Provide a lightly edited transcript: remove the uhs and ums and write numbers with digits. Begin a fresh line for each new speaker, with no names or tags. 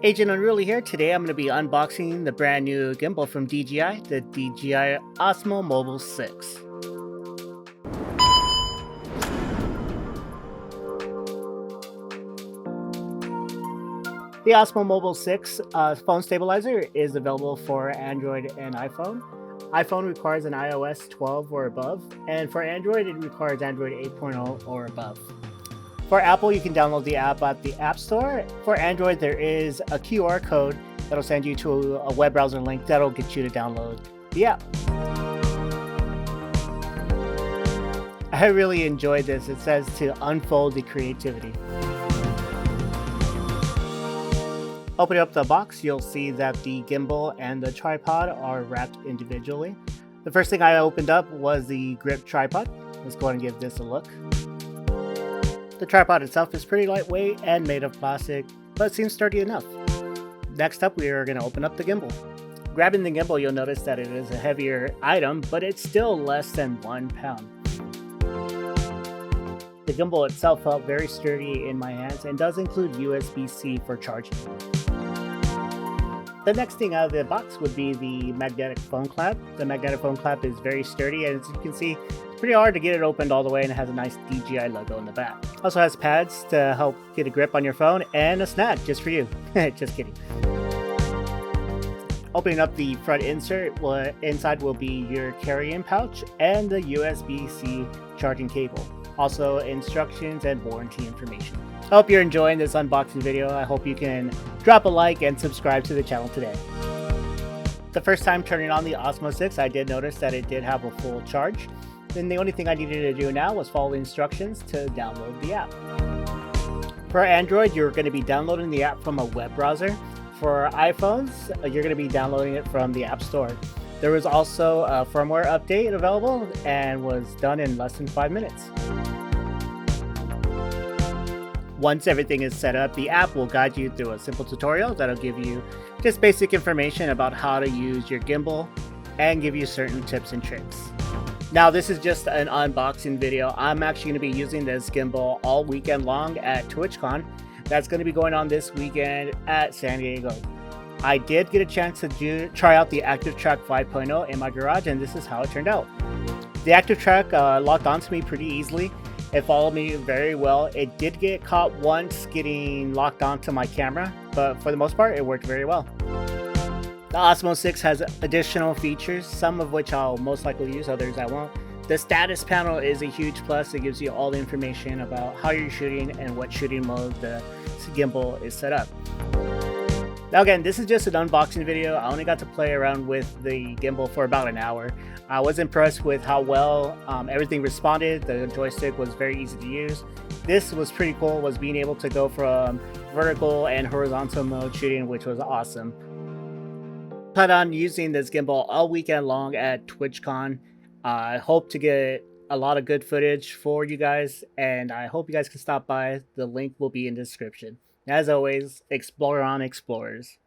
Agent Unruly here. Today I'm going to be unboxing the brand new gimbal from DJI, the DJI Osmo Mobile 6. The Osmo Mobile 6 phone stabilizer is available for Android and iPhone. iPhone requires an iOS 12 or above, and for Android it requires Android 8.0 or above. For Apple, you can download the app at the App Store. For Android, there is a QR code that'll send you to a web browser link that'll get you to download the app. I really enjoyed this. It says to unfold the creativity. Opening up the box, you'll see that the gimbal and the tripod are wrapped individually. The first thing I opened up was the grip tripod. Let's go ahead and give this a look. The tripod itself is pretty lightweight and made of plastic, but seems sturdy enough. Next up, we are going to open up the gimbal. Grabbing the gimbal, you'll notice that it is a heavier item, but it's still less than 1 pound. The gimbal itself felt very sturdy in my hands and does include USB-C for charging. The next thing out of the box would be the magnetic phone clamp. The magnetic phone clamp is very sturdy, and as you can see, it's pretty hard to get it opened all the way, and it has a nice DJI logo in the back. Also has pads to help get a grip on your phone and a snack just for you. Just kidding. Opening up the front insert, inside will be your carry-in pouch and the USB-C charging cable. Also instructions and warranty information. I hope you're enjoying this unboxing video. I hope you can drop a like and subscribe to the channel today. The first time turning on the Osmo 6, I did notice that it did have a full charge. Then the only thing I needed to do now was follow the instructions to download the app. For Android, you're going to be downloading the app from a web browser. For iPhones, you're going to be downloading it from the App Store. There was also a firmware update available and was done in less than 5 minutes. Once everything is set up, the app will guide you through a simple tutorial that'll give you just basic information about how to use your gimbal and give you certain tips and tricks. Now, this is just an unboxing video. I'm actually going to be using this gimbal all weekend long at TwitchCon. That's going to be going on this weekend at San Diego. I did get a chance to try out the Active Track 5.0 in my garage, and this is how it turned out. The Active Track locked onto me pretty easily. It followed me very well. It did get caught once getting locked onto my camera, but for the most part, it worked very well. The Osmo 6 has additional features, some of which I'll most likely use, others I won't. The status panel is a huge plus. It gives you all the information about how you're shooting and what shooting mode the gimbal is set up. Now again, this is just an unboxing video. I only got to play around with the gimbal for about an hour. I was impressed with how well everything responded. The joystick was very easy to use. This was pretty cool, was being able to go from vertical and horizontal mode shooting, which was awesome. Plan on using this gimbal all weekend long at TwitchCon. I hope to get a lot of good footage for you guys, and I hope you guys can stop by. The link will be in the description. As always, explore on, explorers.